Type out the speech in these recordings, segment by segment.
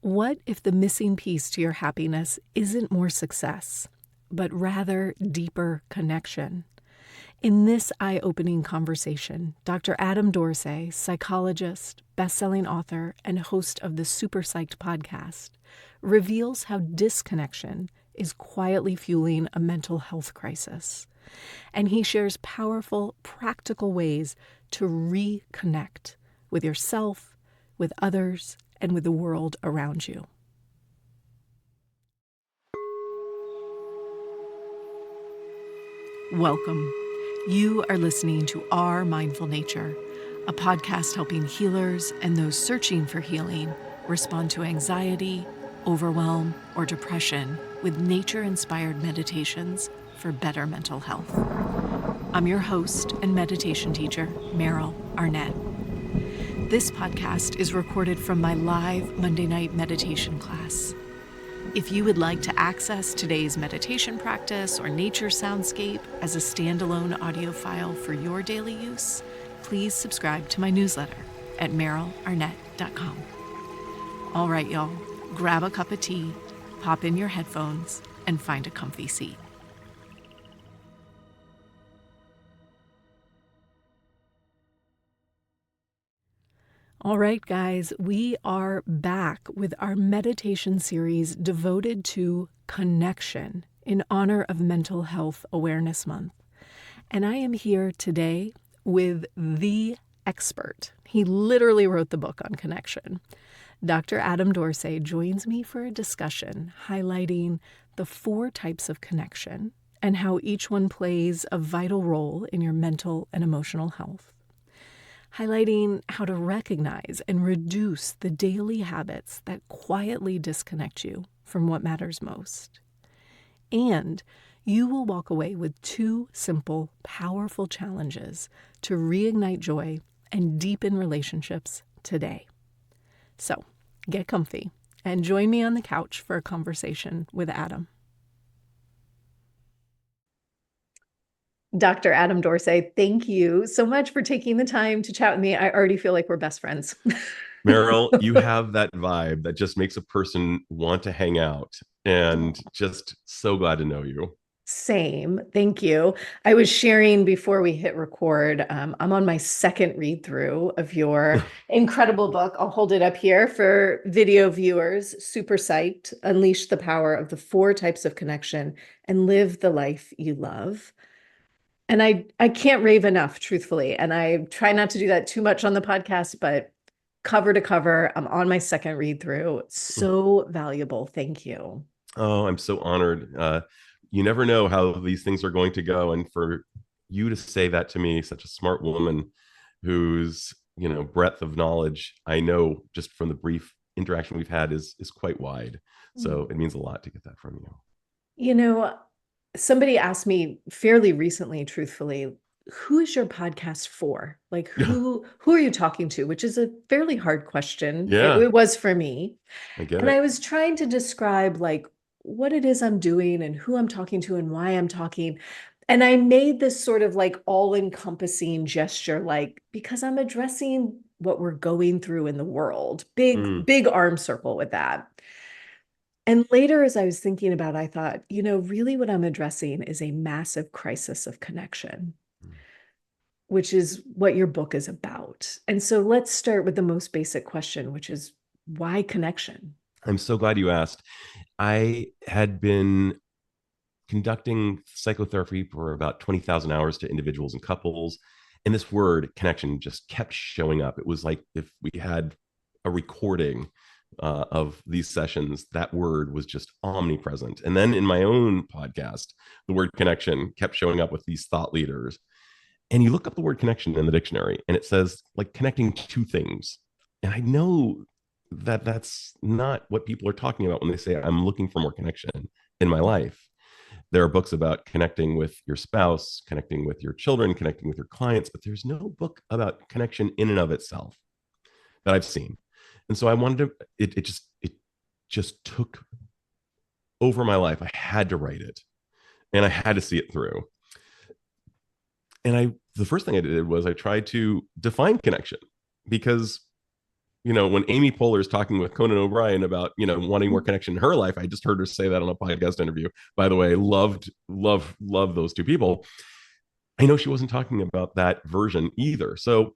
What if the missing piece to your happiness isn't more success, but rather deeper connection? In this eye-opening conversation, Dr. Adam Dorsay, psychologist, best-selling author, and host of the Super Psyched podcast, reveals how disconnection is quietly fueling a mental health crisis. And he shares powerful, practical ways to reconnect with yourself, with others, and with the world around you. Welcome. You are listening to Our Mindful Nature, a podcast helping healers and those searching for healing respond to anxiety, overwhelm, or depression with nature-inspired meditations for better mental health. I'm your host and meditation teacher, Meryl Arnett. This podcast is recorded from my live Monday night meditation class. If you would like to access today's meditation practice or nature soundscape as a standalone audio file for your daily use, please subscribe to my newsletter at merylarnett.com. All right, y'all, grab a cup of tea, pop in your headphones, and find a comfy seat. All right, guys, we are back with our meditation series devoted to connection in honor of Mental Health Awareness Month. And I am here today with the expert. He literally wrote the book on connection. Dr. Adam Dorsay joins me for a discussion highlighting the 4 types of connection and how each one plays a vital role in your mental and emotional health, highlighting how to recognize and reduce the daily habits that quietly disconnect you from what matters most. And you will walk away with 2 simple, powerful challenges to reignite joy and deepen relationships today. So, get comfy and join me on the couch for a conversation with Adam. Dr. Adam Dorsay, thank you so much for taking the time to chat with me. I already feel like we're best friends. Meryl, you have that vibe that just makes a person want to hang out, and just so glad to know you. Same. Thank you. I was sharing before we hit record. I'm on my second read through of your incredible book. I'll hold it up here for video viewers. Super Psyched, Unleash the Power of the 4 Types of Connection and Live the Life You Love. And I can't rave enough, truthfully. And I try not to do that too much on the podcast, but cover to cover, I'm on my second read through. So valuable. Thank you. Oh, I'm so honored. You never know how these things are going to go. And for you to say that to me, such a smart woman whose, breadth of knowledge, I know just from the brief interaction we've had is quite wide. So it means a lot to get that from you. Somebody asked me fairly recently, truthfully, who is your podcast for? Like, who are you talking to? Which is a fairly hard question. Yeah. It was for me. I get And it. I was trying to describe like what it is I'm doing and who I'm talking to and why I'm talking. And I made this sort of like all-encompassing gesture, like, because I'm addressing what we're going through in the world. Big arm circle with that. And later, as I was thinking about it, I thought, really what I'm addressing is a massive crisis of connection, which is what your book is about. And so let's start with the most basic question, which is why connection? I'm so glad you asked. I had been conducting psychotherapy for about 20,000 hours to individuals and couples. And this word connection just kept showing up. It was like if we had a recording of these sessions, that word was just omnipresent. And then in my own podcast, the word connection kept showing up with these thought leaders. And you look up the word connection in the dictionary and it says like connecting 2 things. And I know that that's not what people are talking about when they say I'm looking for more connection in my life. There are books about connecting with your spouse, connecting with your children, connecting with your clients, but there's no book about connection in and of itself that I've seen. And so I wanted to, it just took over my life. I had to write it and I had to see it through. And the first thing I did was I tried to define connection, because when Amy Poehler is talking with Conan O'Brien about, wanting more connection in her life, I just heard her say that on a podcast interview. By the way, love those two people. I know she wasn't talking about that version either. So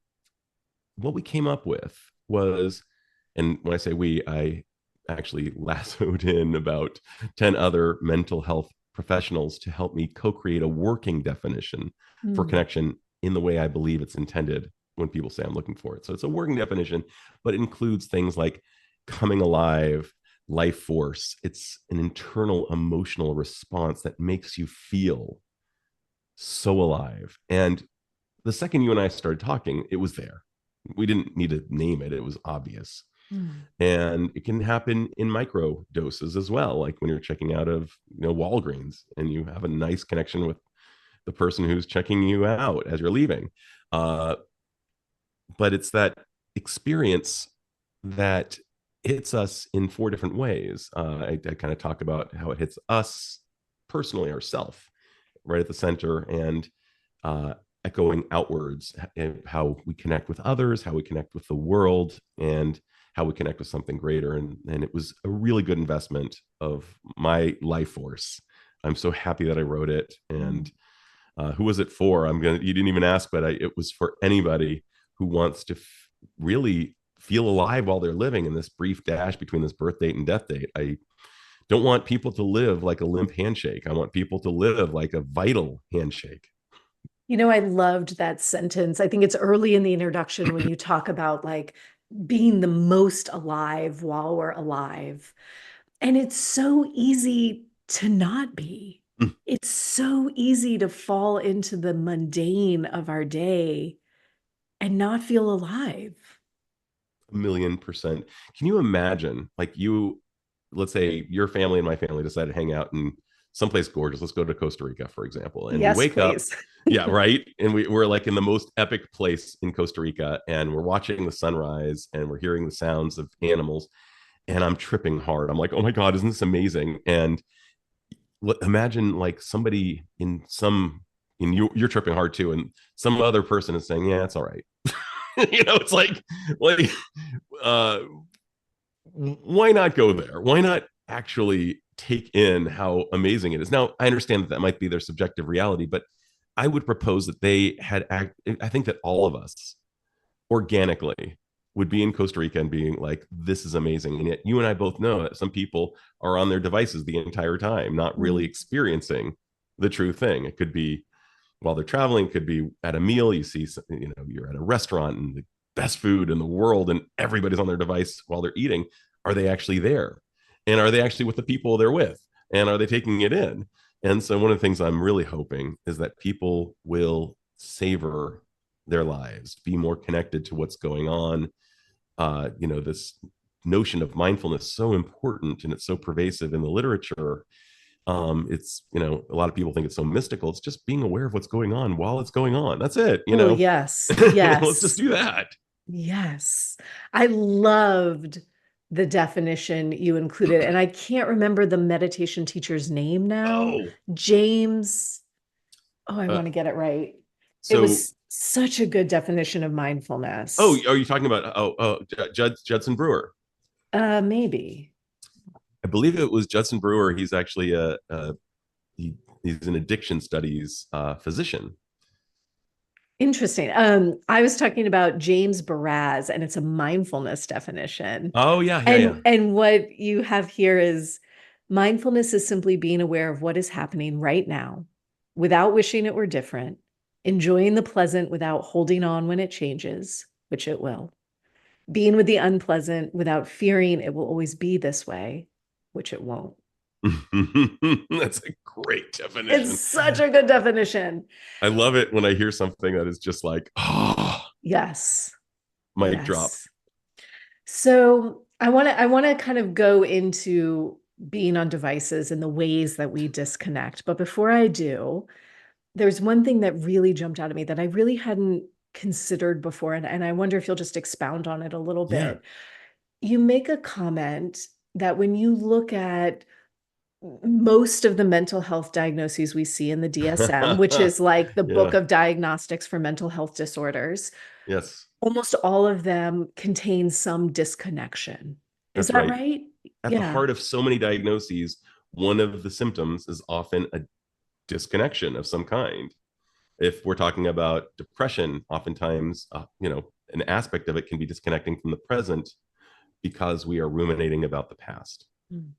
what we came up with was, and when I say we, I actually lassoed in about 10 other mental health professionals to help me co-create a working definition for Mm. connection in the way I believe it's intended when people say I'm looking for it. So it's a working definition, but it includes things like coming alive, life force. It's an internal emotional response that makes you feel so alive. And the second you and I started talking, it was there. We didn't need to name it, it was obvious. Mm. And it can happen in micro doses as well, like when you're checking out of Walgreens and you have a nice connection with the person who's checking you out as you're leaving. uh, but it's that experience that hits us in four different ways. I kind of talk about how it hits us personally, ourself, right at the center, and uh, echoing outwards, how we connect with others, how we connect with the world, and how we connect with something greater. And it was a really good investment of my life force. I'm so happy that I wrote it. Mm. And who was it for? You didn't even ask, but it was for anybody who wants to really feel alive while they're living in this brief dash between this birth date and death date. I don't want people to live like a limp handshake. I want people to live like a vital handshake. I loved that sentence. I think it's early in the introduction when you talk about like being the most alive while we're alive. And it's so easy to not be. It's so easy to fall into the mundane of our day and not feel alive. 1,000,000%. Can you imagine, like, let's say your family and my family decided to hang out in someplace gorgeous. Let's go to Costa Rica, for example. And we Yes, wake up, please. yeah, right. And we're like in the most epic place in Costa Rica, and we're watching the sunrise and we're hearing the sounds of animals. And I'm tripping hard. I'm like, oh my God, isn't this amazing? And imagine like somebody you're tripping hard too, and some other person is saying, yeah, it's all right. It's like uh why not go there? Why not actually take in how amazing it is? Now, I understand that that might be their subjective reality, but I would propose that I think that all of us organically would be in Costa Rica and being like, this is amazing. And yet you and I both know that some people are on their devices the entire time, not really Mm. experiencing the true thing. It could be while they're traveling, could be at a meal. You see, you're at a restaurant and the best food in the world, and everybody's on their device while they're eating. Are they actually there? And are they actually with the people they're with? And are they taking it in? And so, one of the things I'm really hoping is that people will savor their lives, be more connected to what's going on. This notion of mindfulness is so important and it's so pervasive in the literature. It's a lot of people think it's so mystical. It's just being aware of what's going on while it's going on. That's it. Oh, yes. Let's just Yes. do that. Yes. I loved the definition you included, and I can't remember the meditation teacher's name now. Oh, James. Oh, I uh, want to get it right. It so was such a good definition of oh, mindfulness. are you talking about Judson Brewer? Maybe. I believe it was Judson Brewer. He's actually he, he's an addiction studies physician. Interesting. I was talking about James Baraz, and it's a mindfulness definition. Oh yeah, yeah, yeah. And what you have here is mindfulness is simply being aware of what is happening right now without wishing it were different, enjoying the pleasant without holding on when it changes, which it will, being with the unpleasant without fearing it will always be this way, which it won't. That's a great It's definition. such a good definition. I love it when I hear something that is just like, oh, Yes. mic drop. Yes. So I want to kind of go into being on devices and the ways that we disconnect. But before I do, there's one thing that really jumped out at me that I really hadn't considered before, and I wonder if you'll just expound on it a little Yeah. bit. You make a comment that when you look at most of the mental health diagnoses we see in the DSM, which is like the book Yeah. of diagnostics for mental health disorders, Yes. almost all of them contain some disconnection. Is That's that right. right? At the Yeah. heart of so many diagnoses, one of the symptoms is often a disconnection of some kind. If we're talking about depression, oftentimes, an aspect of it can be disconnecting from the present because we are ruminating about the past. Mm.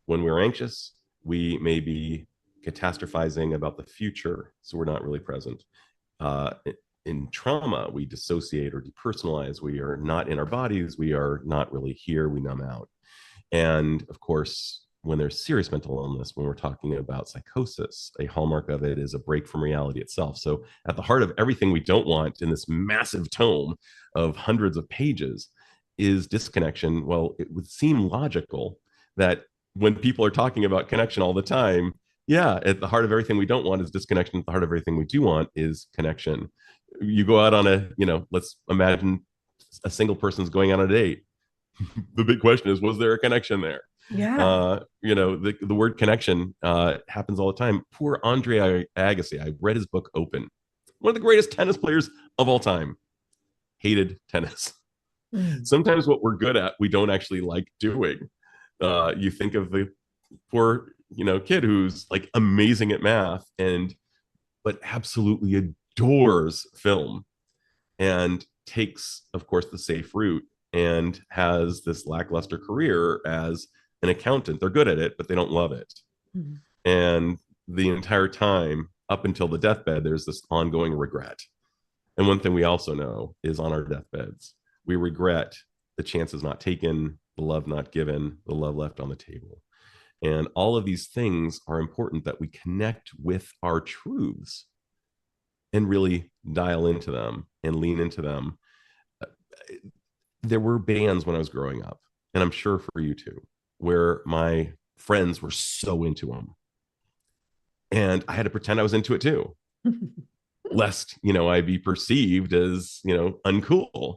When we're anxious, we may be catastrophizing about the future, so we're not really present. Uh, in trauma, we dissociate or depersonalize. We are not in our bodies. We are not really here. We numb out. And of course, when there's serious mental illness, when we're talking about psychosis, a hallmark of it is a break from reality itself. So, at the heart of everything we don't want in this massive tome of hundreds of pages is disconnection. Well, it would seem logical that when people are talking about connection all the time, yeah, at the heart of everything we don't want is disconnection. At the heart of everything we do want is connection. You go out on let's imagine a single person's going on a date. The big question is, was there a connection there? Yeah. The word connection happens all the time. Poor Andre Agassi, I read his book Open. One of the greatest tennis players of all time. Hated tennis. Mm. Sometimes what we're good at, we don't actually like doing. You think of the poor, kid who's like amazing at math but absolutely adores film and takes, of course, the safe route and has this lackluster career as an accountant. They're good at it, but they don't love it. Mm. And the entire time, up until the deathbed, there's this ongoing regret. And one thing we also know is on our deathbeds, we regret the chances not taken, the love not given, the love left on the table. And all of these things are important that we connect with our truths and really dial into them and lean into them. There were bands when I was growing up, and I'm sure for you too, where my friends were so into them. And I had to pretend I was into it too, lest, I be perceived as, uncool.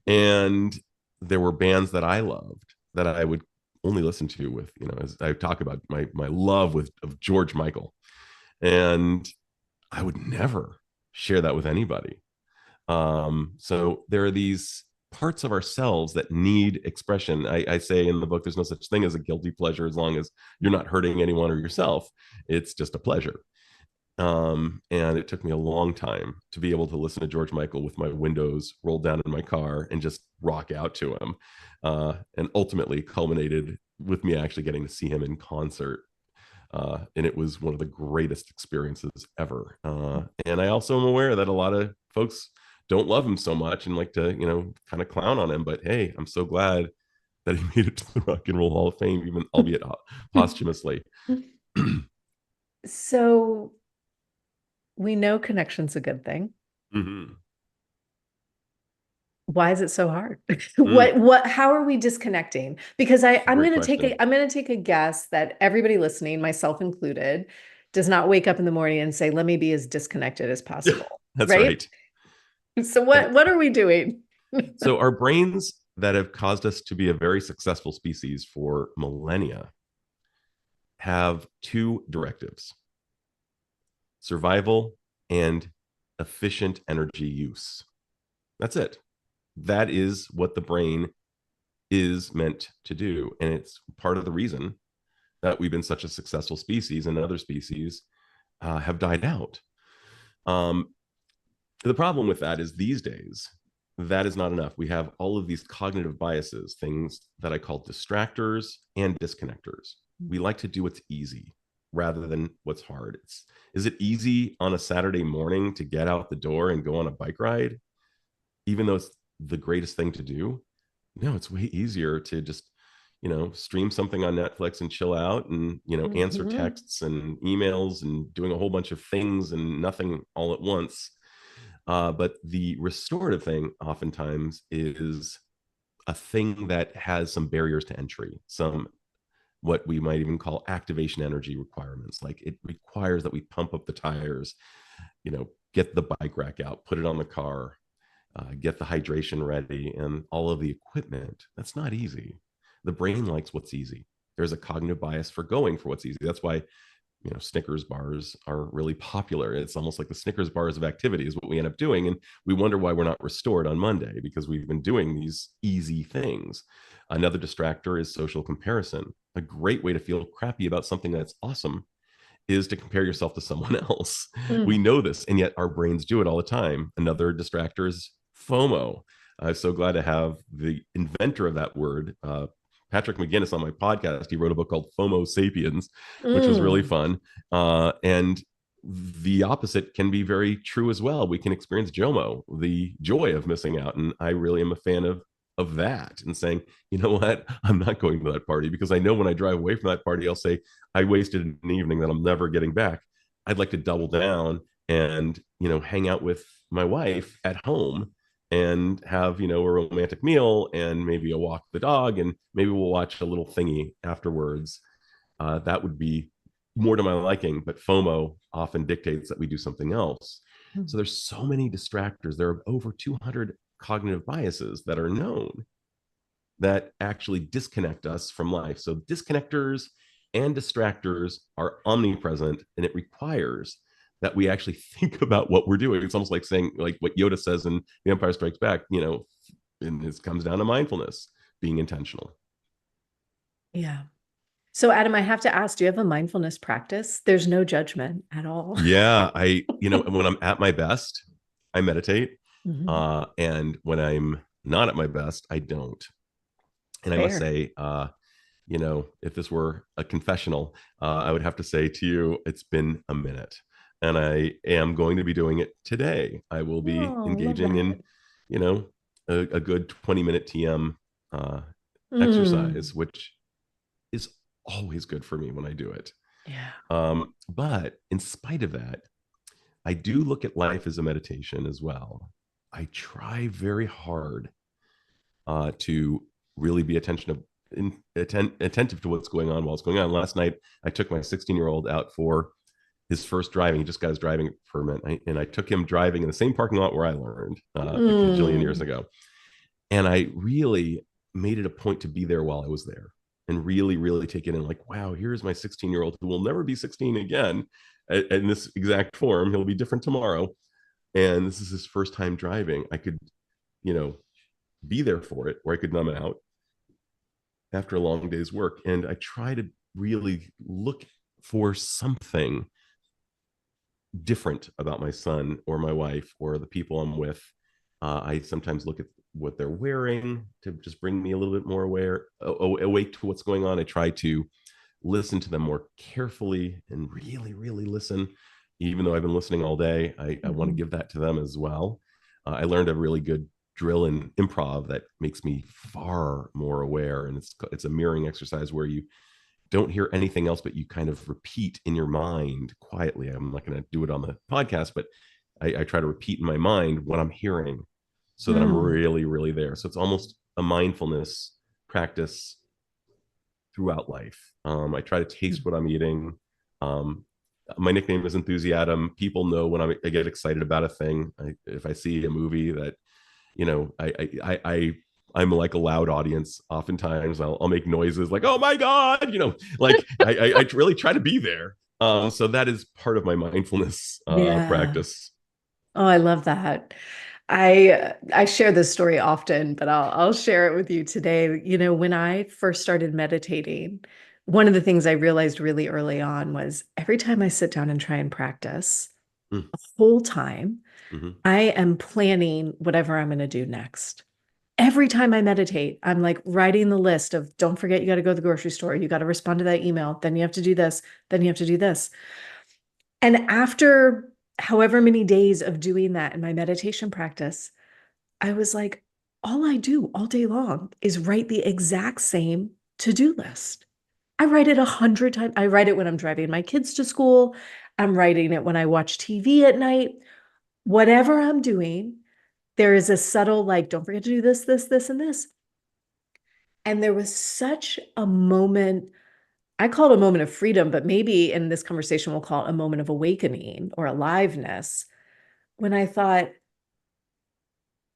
And there were bands that I loved that I would only listen to with, as I talk about my love of George Michael. And I would never share that with anybody. So there are these parts of ourselves that need expression. I say in the book, there's no such thing as a guilty pleasure as long as you're not hurting anyone or yourself. It's just a pleasure. And it took me a long time to be able to listen to George Michael with my windows rolled down in my car and just rock out to him. And ultimately culminated with me actually getting to see him in concert. And it was one of the greatest experiences ever. And I also am aware that a lot of folks don't love him so much and like to, kind of clown on him. But hey, I'm so glad that he made it to the Rock and Roll Hall of Fame, even albeit posthumously. So we know connection's a good thing. Mm-hmm. Why is it so hard? Mm, How are we disconnecting? Because I'm great going to take question. I'm going to take a guess that everybody listening, myself included, does not wake up in the morning and say, let me be as disconnected as possible. That's Right? right. So And what are we doing? so our brains that have caused us to be a very successful species for millennia have two directives: survival and efficient energy use. That's it. That is what the brain is meant to do. And it's part of the reason that we've been such a successful species and other species have died out. Um, the problem with that is these days, that is not enough. We have all of these cognitive biases, things that I call distractors and disconnectors. We like to do what's easy rather than what's hard. Is it easy on a Saturday morning to get out the door and go on a bike ride, even though it's the greatest thing to do? No, it's way easier to just, stream something on Netflix and chill out and, answer Mhm. texts and emails and doing a whole bunch of things and nothing all at once. But the restorative thing oftentimes is a thing that has some barriers to entry, some what we might even call activation energy requirements. Like it requires that we pump up the tires, get the bike rack out, put it on the car, get the hydration ready, and all of the equipment. That's not easy. The brain likes what's easy. There's a cognitive bias for going for what's easy. That's why Snickers bars are really popular. It's almost like the Snickers bars of activity is what we end up doing. And we wonder why we're not restored on Monday because we've been doing these easy things. Another distractor is social comparison. A great way to feel crappy about something that's awesome is to compare yourself to someone else. We Mm. know this, and yet our brains do it all the time. Another distractor is FOMO. I'm so glad to have the inventor of that word, Patrick McGinnis, on my podcast. He wrote a book called FOMO Sapiens, which was really Mm. fun. And the opposite can be very true as well. We can experience JOMO, the joy of missing out. And I really am a fan of that and saying, you know what, I'm not going to that party because I know when I drive away from that party, I'll say, I wasted an evening that I'm never getting back. I'd like to double down and, hang out with my wife at home and have, a romantic meal and maybe a walk the dog, and maybe we'll watch a little thingy afterwards. That would be more to my liking, but FOMO often dictates that we do something else. So Mm. there's so many distractors. There are over 200 cognitive biases that are known that actually disconnect us from life. So disconnectors and distractors are omnipresent, and it requires that we actually think about what we're doing. It's almost like saying, like what Yoda says in The Empire Strikes Back, and this comes down to mindfulness, being intentional. Yeah. So, Adam, I have to ask, do you have a mindfulness practice? There's no judgment at all. Yeah, when I'm at my best, I meditate. Mhm. And when I'm not at my best, I don't. And I must Fair. say, if this were a confessional, I would have to say to you, it's been a minute. And I am going to be doing it today. I will be Oh, love engaging that. in, you know, a good 20-minute TM uh, Mm. exercise, which is always good for me when I do it. Yeah. But in spite of that, I do look at life as a meditation as well. I try very hard to really be attentive to what's going on while it's going on. Last night, I took my 16-year-old out for his first driving. He just got his driving permit, and I took him driving in the same parking lot where I learned a cajillion years Mm. ago. And I really made it a point to be there while I was there and really, really take it in like, wow, here's my 16-year-old who will never be 16 again in this exact form. He'll be different tomorrow. And this is his first time driving. I could, you know, be there for it, or I could numb out after a long day's work. And I try to really look for something different about my son or my wife or the people I'm with. I sometimes look at what they're wearing to just bring me a little bit more awake to what's going on. I try to listen to them more carefully and really, really listen. Even though I've been listening all day, I want to Mhm. give that to them as well. I learned a really good drill in improv that makes me far more aware, and it's a mirroring exercise where you don't hear anything else, but you kind of repeat in your mind quietly. I'm not going to do it on the podcast, but I try to repeat in my mind what I'm hearing so that I'm Mm. really, really there. So it's almost a mindfulness practice throughout life. I try to taste what I'm eating. Um, my nickname is Enthusiasm. People know when I get excited about a thing. If I see a movie that, I'm like a loud audience. Oftentimes, I'll make noises like "Oh my god," like I really try to be there. So that is part of my mindfulness Yeah. practice. Oh, I love that. I share this story often, but I'll share it with you today. When I first started meditating, one of the things I realized really early on was every time I sit down and try and practice, Mm, the whole time mhm. I am planning whatever I'm going to do next. Every time I meditate, I'm like writing the list of don't forget you got to go to the grocery store, you got to respond to that email, then you have to do this, then you have to do this. And after however many days of doing that in my meditation practice, I was like, all I do all day long is write the exact same to-do list. I write it 100 times. I write it when I'm driving my kids to school. I'm writing it when I watch TV at night. Whatever I'm doing, there is a subtle, like, don't forget to do this, this, this, and this. And there was such a moment, I call it a moment of freedom, but maybe in this conversation, we'll call it a moment of awakening or aliveness when I thought,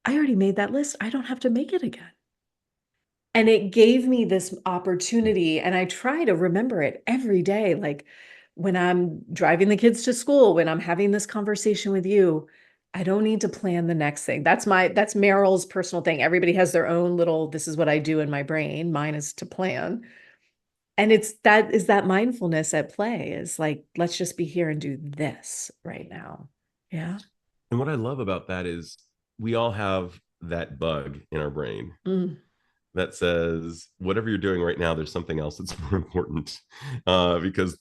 I already made that list. I don't have to make it again. And it gave me this opportunity. And I try to remember it every day. Like, when I'm driving the kids to school, when I'm having this conversation with you, I don't need to plan the next thing. That's Meryl's personal thing. Everybody has their own little, this is what I do in my brain. Mine is to plan. And it's that is that mindfulness at play is like, let's just be here and do this right now. Yeah. And what I love about that is we all have that bug in our brain Mm. that says whatever you're doing right now, there's something else that's more important, because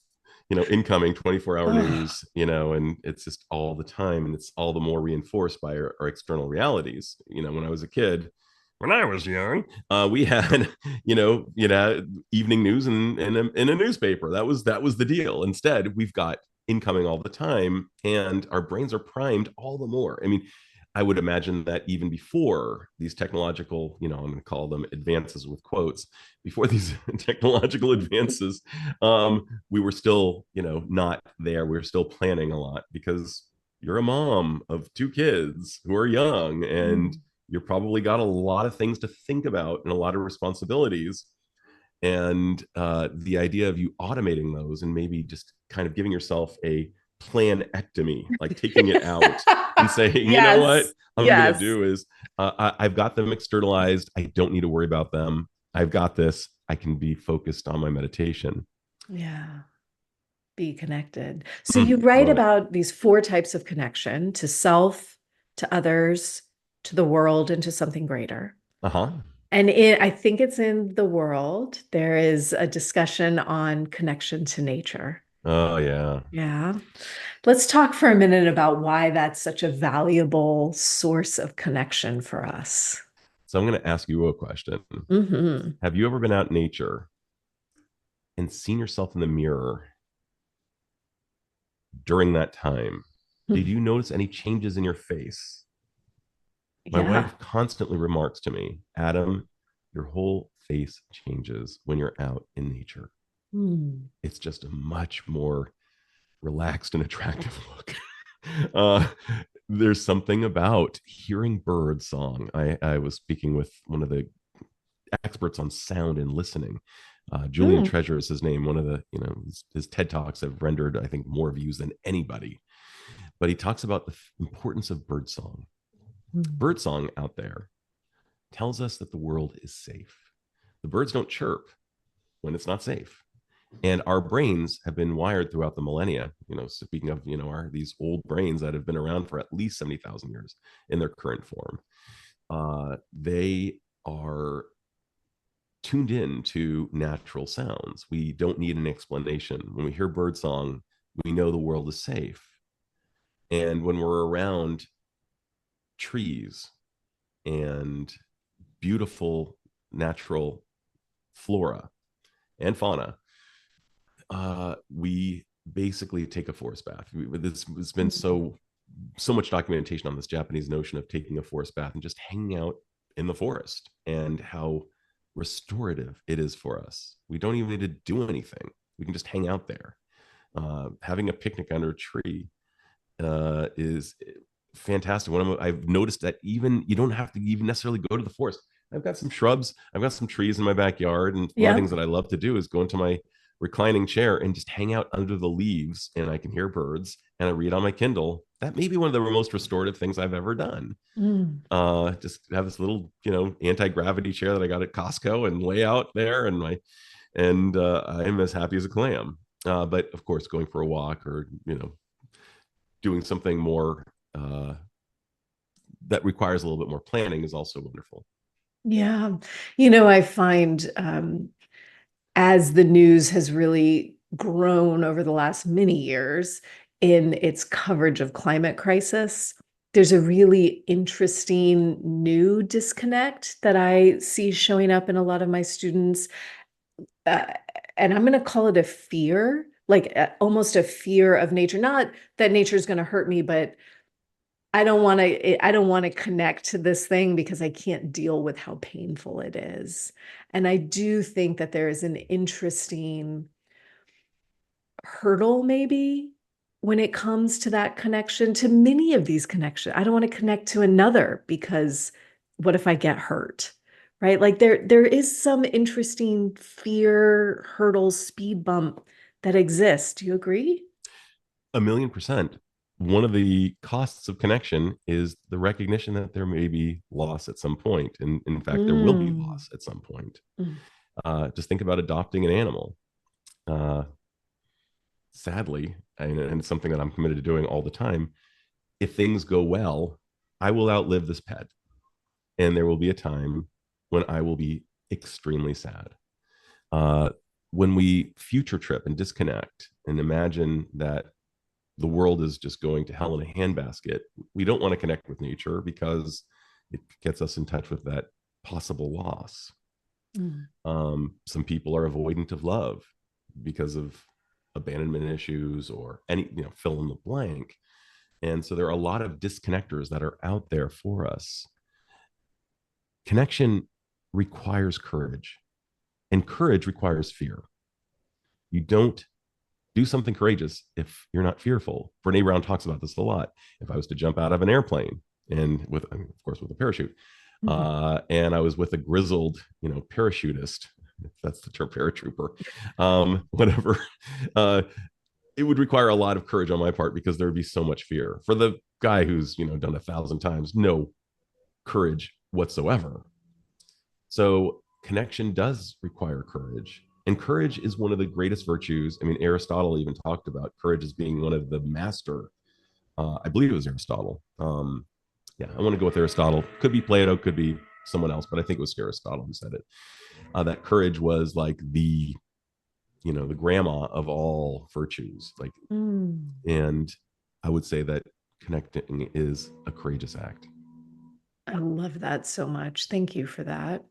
incoming 24-hour Oh, news, and it's just all the time, and it's all the more reinforced by our external realities. When I was a kid, when I was young, we had evening news in a newspaper. That was the deal. Instead, we've got incoming all the time, and our brains are primed all the more. I mean, I would imagine that even before these technological, I'm going to call them advances with quotes, before these technological advances, we were still, not there. We were still planning a lot because you're a mom of two kids who are young, and mm. you're probably got a lot of things to think about and a lot of responsibilities. And the idea of you automating those and maybe just kind of giving yourself a planectomy, like taking it out and saying, you know what Yes. I'm going to Yes. do is I've got them externalized. I don't need to worry about them. I've got this. I can be focused on my meditation. Yeah. Be connected. So you Mm, write love it. about these four types of connection: to self, to others, to the world, and to something greater. Uh-huh. And I think it's in the world, there is a discussion on connection to nature. Oh yeah. Yeah. Let's talk for a minute about why that's such a valuable source of connection for us. So I'm going to ask you a question. Hmm. Have you ever been out in nature and seen yourself in the mirror during that time? Did you notice any changes in your face? My Yeah. wife constantly remarks to me, Adam, your whole face changes when you're out in nature. Hmm. It's just a much more relaxed and attractive look. uh, there's something about hearing bird song. I was speaking with one of the experts on sound and listening. Julian Hmm. Treasure is his name. One of the, his TED Talks have rendered, I think, more views than anybody. But he talks about the importance of birdsong. Hmm. Birdsong out there tells us that the world is safe. The birds don't chirp when it's not safe. And our brains have been wired throughout the millennia. Speaking of, these old brains that have been around for at least 70,000 years in their current form, they are tuned in to natural sounds. We don't need an explanation. When we hear birdsong, we know the world is safe. And when we're around trees and beautiful natural flora and fauna, we basically take a forest bath. It's been so much documentation on this Japanese notion of taking a forest bath and just hanging out in the forest, and how restorative it is for us. We don't even need to do anything. We can just hang out there. Having a picnic under a tree is fantastic. I've noticed that even you don't have to even necessarily go to the forest. I've got some shrubs, I've got some trees in my backyard, and one of the Yeah. things that I love to do is go into my reclining chair and just hang out under the leaves, and I can hear birds, and I read on my Kindle. That may be one of the most restorative things I've ever done. Mm. Just have this little, anti-gravity chair that I got at Costco and lay out there, and I'm as happy as a clam. But of course, going for a walk, or doing something more that requires a little bit more planning is also wonderful. Yeah. I find as the news has really grown over the last many years in its coverage of climate crisis, there's a really interesting new disconnect that I see showing up in a lot of my students. Uh, and I'm going to call it a fear, like almost a fear of nature. Not that nature is going to hurt me, but I don't want to connect to this thing because I can't deal with how painful it is. And I do think that there is an interesting hurdle maybe when it comes to that connection to many of these connections. I don't want to connect to another because what if I get hurt? Right? Like there is some interesting fear, hurdle, speed bump that exist. Do you agree? 1,000,000%. One of the costs of connection is the recognition that there may be loss at some point. And in fact, there will be Mm. loss at some point. Mm. Just think about adopting an animal. Uh, Sadly, and it's something that I'm committed to doing all the time, if things go well, I will outlive this pet. And there will be a time when I will be extremely sad. Uh, when we future trip and disconnect and imagine that the world is just going to hell in a handbasket, we don't want to connect with nature because it gets us in touch with that possible loss. Mm. Some people are avoidant of love because of abandonment issues or any, fill in the blank. And so there are a lot of disconnectors that are out there for us. Connection requires courage, and courage requires fear. You don't do something courageous if you're not fearful. Brene Brown talks about this a lot. If I was to jump out of an airplane and with, I mean, of course, with a parachute, Mhm. and I was with a grizzled, parachutist, if that's the term, paratrooper, whatever, it would require a lot of courage on my part because there would be so much fear. For the guy who's, done 1,000 times, no courage whatsoever. So connection does require courage. And courage is one of the greatest virtues. I mean, Aristotle even talked about courage as being one of the master. I believe it was Aristotle. Yeah, I want to go with Aristotle. Could be Plato, could be someone else, but I think it was Aristotle who said it. That courage was like the grandma of all virtues. Like, Mm. and I would say that connecting is a courageous act. I love that so much. Thank you for that.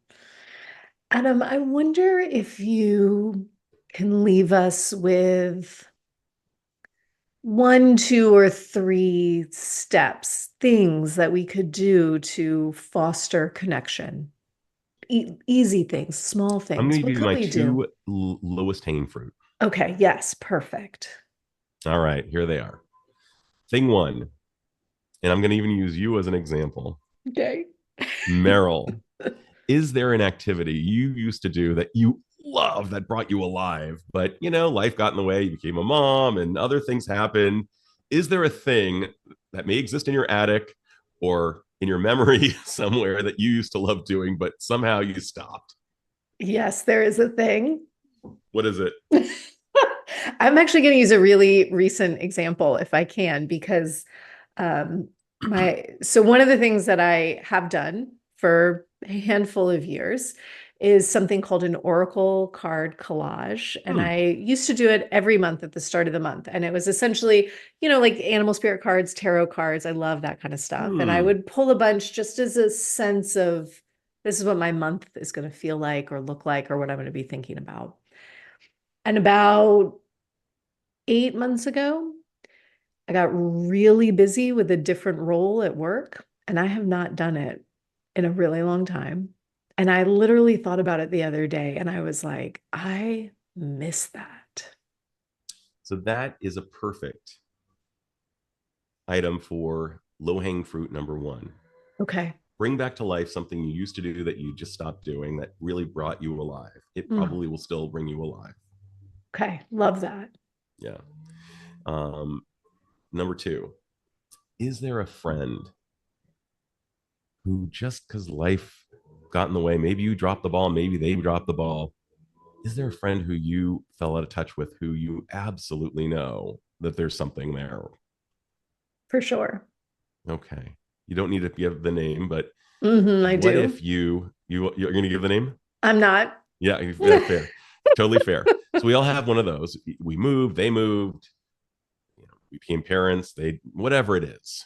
Adam, I wonder if you can leave us with one, two, or three steps, things that we could do to foster connection. Easy things, small I'm things. going to What give you could my we do? two lowest hanging fruit. Okay, yes, perfect. All right, here they are. Thing one, and I'm going to even use you as an example. Okay. Meryl, is there an activity you used to do that you love that brought you alive, but life got in the way, you became a mom and other things happened? Is there a thing that may exist in your attic or in your memory somewhere that you used to love doing, but somehow you stopped? Yes, there is a thing. What is it? I'm actually going to use a really recent example if I can, because um, so one of the things that I have done for a handful of years is something called an oracle card collage. And Hmm. I used to do it every month at the start of the month. And it was essentially, like animal spirit cards, tarot cards. I love that kind of stuff. And I Hmm. would pull a bunch just as a sense of this is what my month is going to feel like or look like or what I'm going to be thinking about. And about 8 months ago, I got really busy with a different role at work, and I have not done it in a really long time. And I literally thought about it the other day, and I was like, I miss that. So that is a perfect item for low hanging fruit number one. Okay. Bring back to life something you used to do that you just stopped doing that really brought you alive. It Mm, probably will still bring you alive. okay. Love that. Yeah. Um, Number two, is there a friend who just because life got in the way, maybe you dropped the ball, maybe they dropped the ball. Is there a friend who you fell out of touch with who you absolutely know that there's something there? For sure. Okay. You don't need to give the name, but I what do. if you're going to give the name? I'm not. Yeah, yeah, fair. Totally fair. So we all have one of those. We moved, they moved, we became parents, they whatever it is.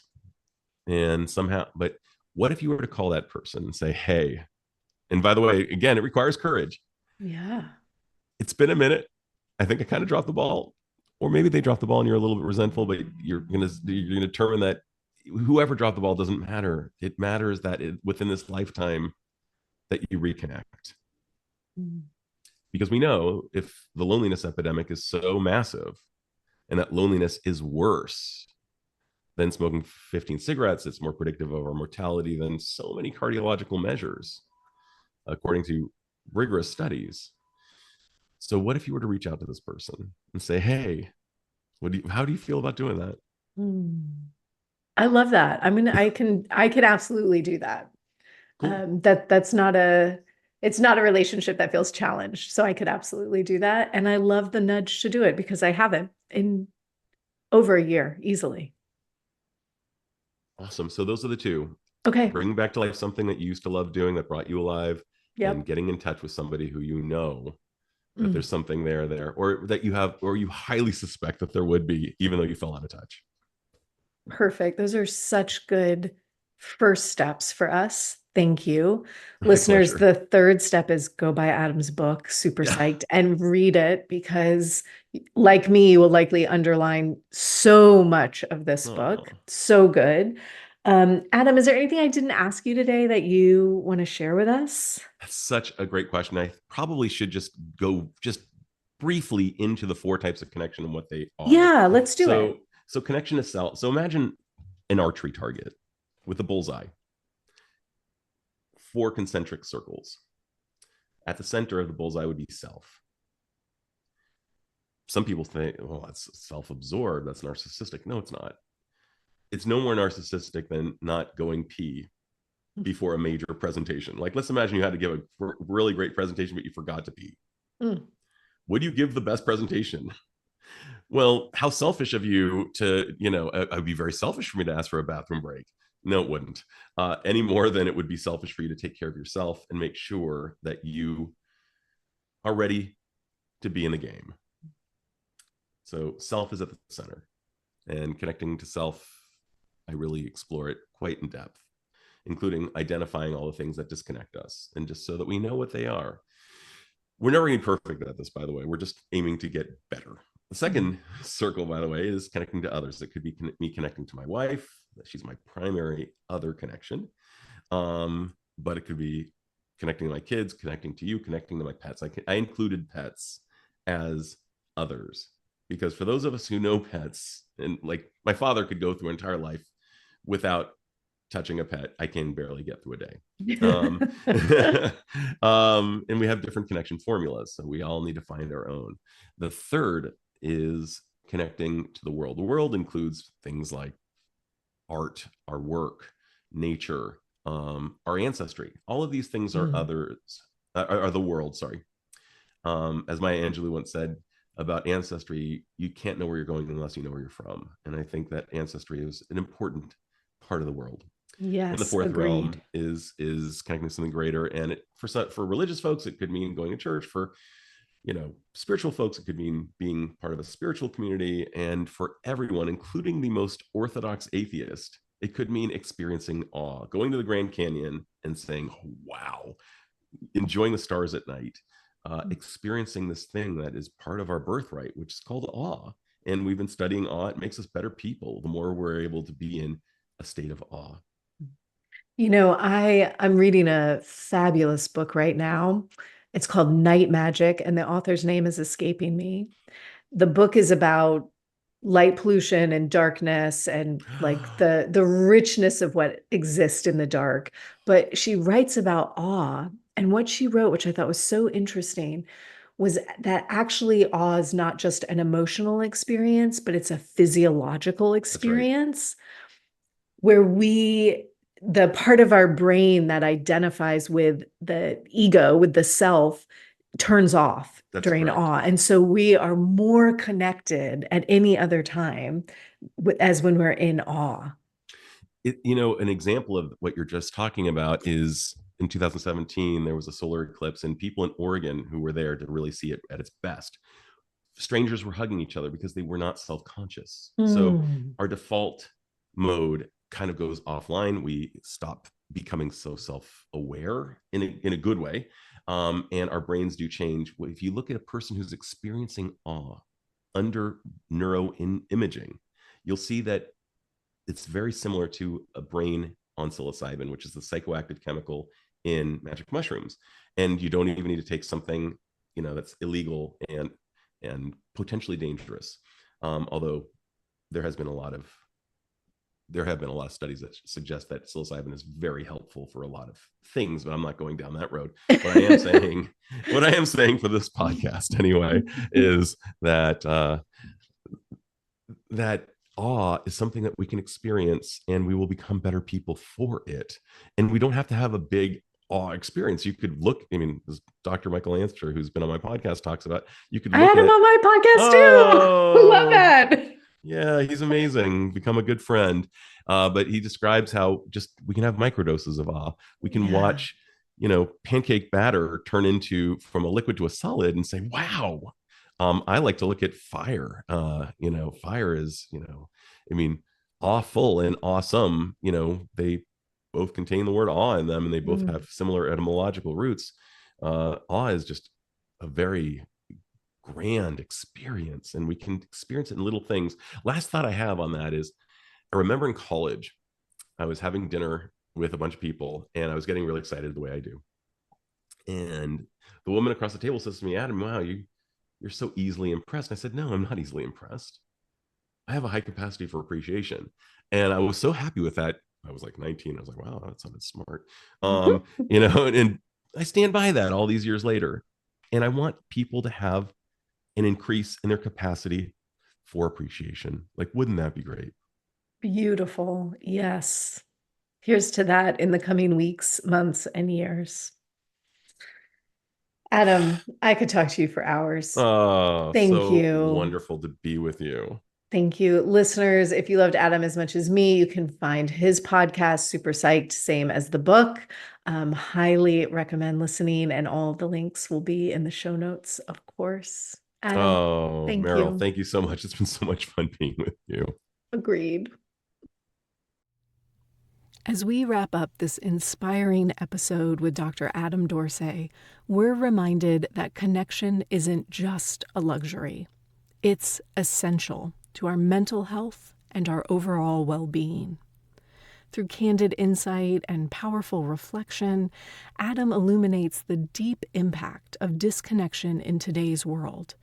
And somehow, but what if you were to call that person and say, "Hey," and by the way, again, it requires courage. Yeah. It's been a minute. I think I kind of dropped the ball. Or maybe they dropped the ball and you're a little bit resentful, but you're gonna determine that whoever dropped the ball doesn't matter. It matters that within this lifetime that you reconnect. Mm. Because we know if the loneliness epidemic is so massive and that loneliness is worse than smoking 15 cigarettes, it's more predictive of our mortality than so many cardiological measures, according to rigorous studies. So what if you were to reach out to this person and say, hey, how do you feel about doing that? Hmm. I love that. I mean, I can absolutely do that. Cool. That's not a, it's not a relationship that feels challenged. So I could absolutely do that. And I love the nudge to do it because I haven't in over a year easily. Awesome. So those are the two. Okay. Bringing back to life something that you used to love doing that brought you alive, and Yep. getting in touch with somebody who you know that Mm, there's something there, or that you have, or you highly suspect that there would be, even though you fell out of touch. perfect. Those are such good first steps for us. Thank you. My Listeners, pleasure. the third step is go buy Adam's book, Super Yeah. Psyched, and read it because, like me, you will likely underline so much of this book. Oh, So good. Adam, is there anything I didn't ask you today that you want to share with us? that's such a great question. I probably should just go just briefly into the four types of connection and what they are. Yeah, let's do it. So connection to self. So imagine an archery target with a bullseye, four concentric circles. At the center of the bullseye would be self. Some people think, well, that's self-absorbed, that's narcissistic. No, it's not. It's no more narcissistic than not going pee before a major presentation. Like, let's imagine you had to give a really great presentation, but you forgot to pee. Mm. Would you give the best presentation? Well, how selfish of you to, it would be very selfish for me to ask for a bathroom break. No, it wouldn't. Any more than it would be selfish for you to take care of yourself and make sure that you are ready to be in the game. So self is at the center, and connecting to self, I really explore it quite in depth, including identifying all the things that disconnect us, and just so that we know what they are. We're never going to be perfect at this, by the way. We're just aiming to get better. The Mm. second circle, by the way, is connecting to others. It could be me connecting to my wife. She's my primary other connection. But it could be connecting to my kids, connecting to you, connecting to my pets. I included pets as others because for those of us who know pets, and like my father could go through an entire life without touching a pet. I can barely get through a day. And we have different connection formulas, so we all need to find our own. The third is connecting to the world. The world includes things like art, our work, nature, our ancestry. All of these things are Mm. others, are the world. Sorry. As Maya Angelou once said about ancestry, you can't know where you're going unless you know where you're from. And I think that ancestry is an important part of the world. And the Yes, fourth agreed. realm is connecting to something greater. And for religious folks, it could mean going to church. For spiritual folks, it could mean being part of a spiritual community. And for everyone, including the most orthodox atheist, it could mean experiencing awe, going to the Grand Canyon and saying, wow, enjoying the stars at night, experiencing this thing that is part of our birthright, which is called awe. And we've been studying awe. It makes us better people the more we're able to be in a state of awe. I'm reading a fabulous book right now. It's called Night Magic, and the author's name is escaping me. The book is about light pollution and darkness and like the richness of what exists in the dark. But she writes about awe, and what she wrote, which I thought was so interesting, was that actually awe is not just an emotional experience, but it's a physiological That's right. experience where the part of our brain that identifies with the ego, with the self, turns off That's during correct. awe. And so we are more connected at any other time as when we're in awe. An example of what you're just talking about is in 2017, there was a solar eclipse, and people in Oregon who were there to really see it at its best. Strangers were hugging each other because they were not self conscious. So Mm. our default mode kind of goes offline. We stop becoming so self aware in a good way. And our brains do change. If you look at a person who's experiencing awe under neuro imaging, you'll see that it's very similar to a brain on psilocybin, which is the psychoactive chemical in magic mushrooms. And you don't even need to take something, that's illegal and potentially dangerous. Although there has been a lot of there have been a lot of studies that suggest that psilocybin is very helpful for a lot of things, but I'm not going down that road. What I am saying, what I am saying for this podcast anyway, is that that awe is something that we can experience, and we will become better people for it. And we don't have to have a big awe experience. You could look, I mean, as Dr. Michael Anscher, who's been on my podcast, talks about, you could I look had him at, on my podcast too. Love that. yeah, he's amazing. Become a good friend. But he describes how just we can have microdoses of awe. We can watch, pancake batter turn into from a liquid to a solid and say, wow. I like to look at fire. Fire is, I mean, awful and awesome. They both contain the word awe in them, and they both have similar etymological roots. Awe is just a very grand experience, and we can experience it in little things. Last thought I have on that is, I remember in college, I was having dinner with a bunch of people, and I was getting really excited the way I do. And the woman across the table says to me, Adam, wow, you're so easily impressed. And I said, no, I'm not easily impressed. I have a high capacity for appreciation. And I was so happy with that. I was like 19. I was like, wow, that sounded smart. And I stand by that all these years later. And I want people to have an increase in their capacity for appreciation. Like, wouldn't that be great? Beautiful. Yes. Here's to that in the coming weeks, months, and years. Adam, I could talk to you for hours. Oh, Thank so you. wonderful to be with you. Thank you. Listeners, if you loved Adam as much as me, you can find his podcast, Super Psyched, same as the book. Highly recommend listening, and all of the links will be in the show notes, of course. Adam, thank Meryl, you. thank you so much. It's been so much fun being with you. Agreed. As we wrap up this inspiring episode with Dr. Adam Dorsay, we're reminded that connection isn't just a luxury. It's essential to our mental health and our overall well-being. Through candid insight and powerful reflection, Adam illuminates the deep impact of disconnection in today's world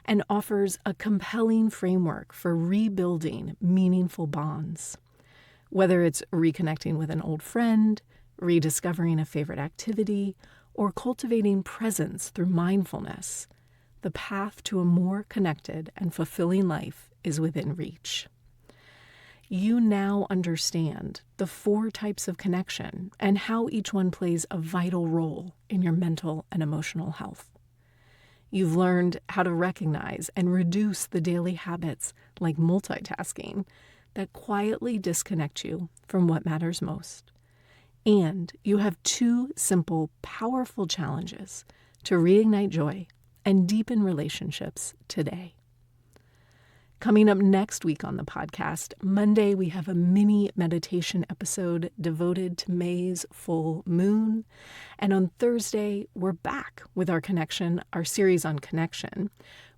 and offers a compelling framework for rebuilding meaningful bonds. Whether it's reconnecting with an old friend, rediscovering a favorite activity, or cultivating presence through mindfulness, the path to a more connected and fulfilling life is within reach. You now understand the 4 types of connection and how each one plays a vital role in your mental and emotional health. You've learned how to recognize and reduce the daily habits like multitasking that quietly disconnect you from what matters most. And you have 2 simple, powerful challenges to reignite joy and deepen relationships today. Coming up next week on the podcast, Monday, we have a mini meditation episode devoted to May's full moon. And on Thursday, we're back with our series on connection,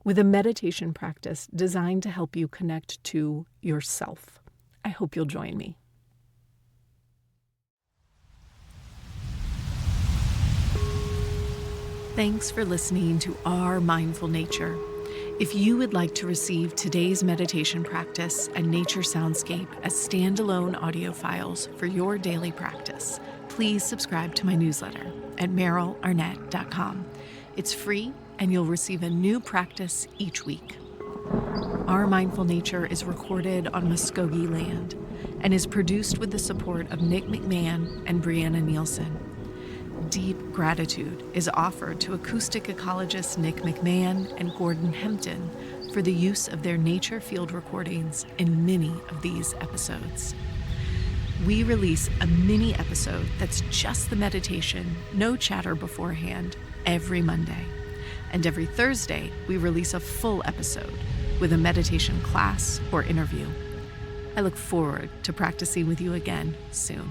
with a meditation practice designed to help you connect to yourself. I hope you'll join me. Thanks for listening to Our Mindful Nature. If you would like to receive today's meditation practice and nature soundscape as standalone audio files for your daily practice, please subscribe to my newsletter at merylarnett.com. It's free, and you'll receive a new practice each week. Our Mindful Nature is recorded on Muskogee land and is produced with the support of Nick McMahon and Brianna Nielsen. Deep gratitude is offered to acoustic ecologists Nick McMahon and Gordon Hempton for the use of their nature field recordings in many of these episodes. We release a mini episode that's just the meditation, no chatter beforehand, every Monday. And every Thursday, we release a full episode with a meditation class or interview. I look forward to practicing with you again soon.